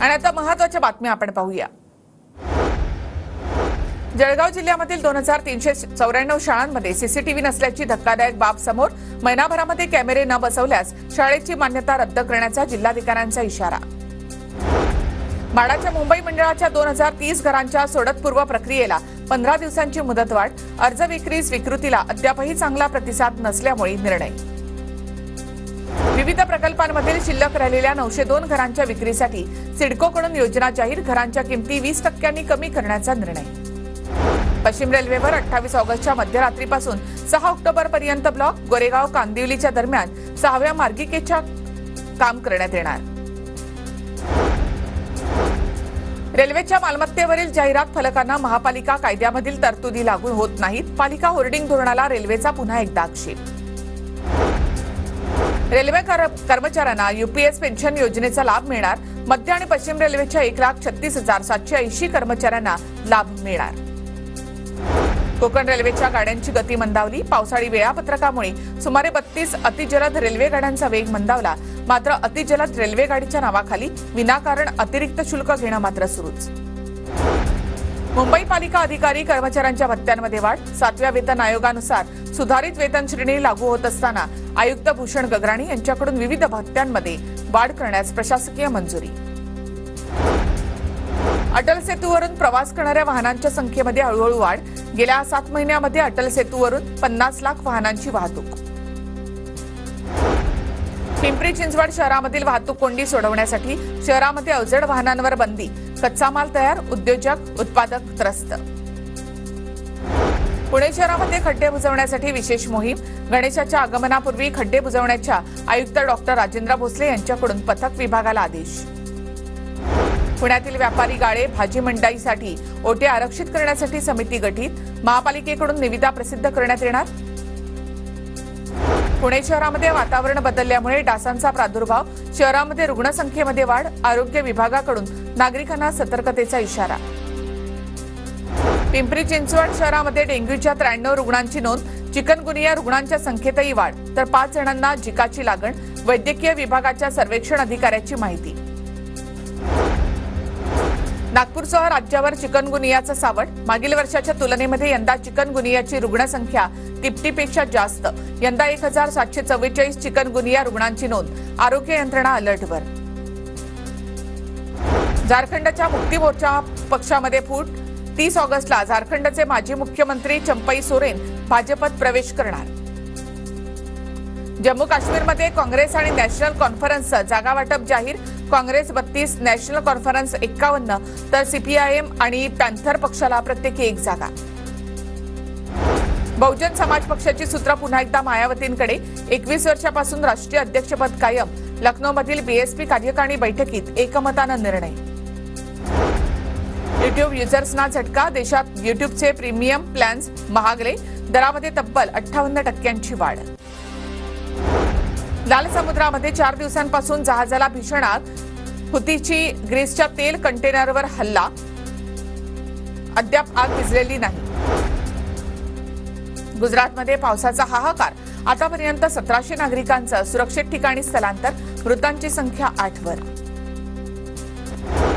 आणि आता महत्त्वाच्या बातम्या आपण पाहूया। जळगाव जिल्ह्यामधील 2394 शाळांमध्ये सीसीटीव्ही नसल्याची धक्कादायक बाब समोर। महिनाभरामध्ये कॅमेरे न बसवल्यास शाळेची मान्यता रद्द करण्याचा जिल्हाधिकाऱ्यांचा इशारा। माडाच्या मुंबई मंडळाच्या 2030 घरांच्या सोडतपूर्व प्रक्रियेला 15 दिवसांची मुदतवाढ। अर्ज विक्री स्वीकृतीला अद्यापही चांगला प्रतिसाद नसल्यामुळे निर्णय। विविध प्रकल्पांमधील शिल्लक राहिलेल्या 902 घरांच्या विक्रीसाठी सिडकोकडून योजना जाहीर। घरांच्या किमती 20% कमी करण्याचा निर्णय। पश्चिम रेल्वेवर 28 ऑगस्टच्या मध्यरात्रीपासून 6 ऑक्टोबर पर्यंत ब्लॉक। गोरेगाव कांदिवलीच्या दरम्यान 6व्या मार्गिकेच्या काम करण्यात येणार। रेल्वेच्या मालमत्तेवरील जाहिरात फलकांना महापालिका कायद्यामधील तरतुदी लागू होत नाहीत। पालिका होर्डिंग धोरणाला रेल्वेचा पुन्हा एकदा आक्षेप। रेल्वे कर्मचाऱ्यांना यूपीएस पेन्शन योजनेचा लाभ मिळणार। मध्य आणि पश्चिम रेल्वेच्या 1,36,780 कर्मचाऱ्यांना लाभ मिळणार। कोकण रेल्वेच्या गाड्यांची गती मंदावली। पावसाळी वेळापत्रकामुळे सुमारे 32 अतिजलद रेल्वे गाड्यांचा वेग मंदावला। मात्र अतिजलद रेल्वे गाडीच्या नावाखाली विनाकारण अतिरिक्त शुल्क घेणं मात्र सुरूच। मुंबई पालिका अधिकारी कर्मचाऱ्यांच्या भत्त्यांमध्ये वाढ। 7व्या वेतन आयोगानुसार सुधारित वेतन श्रेणी लागू होत असताना आयुक्त भूषण गगराणी यांच्याकडून विविध भत्त्यांमध्ये वाढ करण्यास प्रशासकीय मंजुरी। अटल सेतूवरून प्रवास करणाऱ्या वाहनांच्या संख्येमध्ये हळूहळू वाढ। गेल्या 7 महिन्यामध्ये अटल सेतूवरून 50 लाख वाहनांची वाहतूक। पिंपरी चिंचवड शहरामधील वाहतूक कोंडी सोडवण्यासाठी शहरामध्ये अवजड वाहनांवर बंदी। कच्चा माल तयार, उद्योजक उत्पादक त्रस्त। पुणे शहरामध्ये खड्डे बुजवण्यासाठी विशेष मोहीम। गणेशाच्या आगमनापूर्वी खड्डे बुजवण्याच्या आयुक्त डॉक्टर राजेंद्र भोसले यांच्याकडून पथक विभागाला आदेश। पुण्यातील व्यापारी गाळे भाजी मंडईसाठी ओटे आरक्षित करण्यासाठी समिती गठीत। महापालिकेकडून निविदा प्रसिद्ध करण्यात येणार। पुणे शहरामध्ये वातावरण बदलल्यामुळे डासांचा प्रादुर्भाव। शहरामध्ये रुग्णसंख्येमध्ये वाढ। आरोग्य विभागाकडून नागरिकांना सतर्कतेचा इशारा। पिंपरी चिंचवड शहरामध्ये डेंग्यूच्या 93 रुग्णांची नोंद। चिकनगुनिया रुग्णांच्या संख्येतही वाढ, तर 5 जणांना झिकाची लागण। वैद्यकीय विभागाच्या सर्वेक्षण अधिकाऱ्याची माहिती। नागपूरसह राज्यावर चिकनगुनियाचं सावट। मागील वर्षाच्या तुलनेमध्ये यंदा चिकनगुनियाची रुग्णसंख्या तिपटीपेक्षा जास्त। यंदा 1744 चिकनगुनिया रुग्णांची नोंद। आरोग्य यंत्रणा अलर्टवर। झारखंडच्या मुक्ती मोर्चा पक्षामध्ये फूट। 30 ऑगस्टला झारखंडचे माजी मुख्यमंत्री चंपई सोरेन भाजपत प्रवेश करणार। जम्मू काश्मीरमध्ये काँग्रेस आणि नॅशनल कॉन्फरन्सचं जागा वाटप जाहीर। काँग्रेस 32, नॅशनल कॉन्फरन्स 51, तर सीपीआयएम आणि पॅन्थर पक्षाला प्रत्येकी 1 जागा। बहुजन समाज पक्षाची सूत्र पुन्हा एकदा मायावतींकडे। 21 वर्षापासून राष्ट्रीय अध्यक्षपद कायम। लखनौमधील बीएसपी कार्यकारिणी बैठकीत एकमतानं निर्णय। युट्यूब युजर्सना झटका। देशात युट्यूबचे प्रीमियम प्लॅन्स महागले। दरामध्ये तब्बल 58% वाढ। लाल समुद्रामध्ये 4 दिवसांपासून जहाजाला भीषण आग। हुतीची ग्रीसच्या तेल कंटेनरवर हल्ला। अद्याप आग विझलेली नाही। गुजरातमध्ये पावसाचा हाहाकार। आतापर्यंत 1700 नागरिकांचं सुरक्षित ठिकाणी स्थलांतर। मृतांची संख्या 8 वर।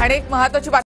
आणि एक महत्त्वाची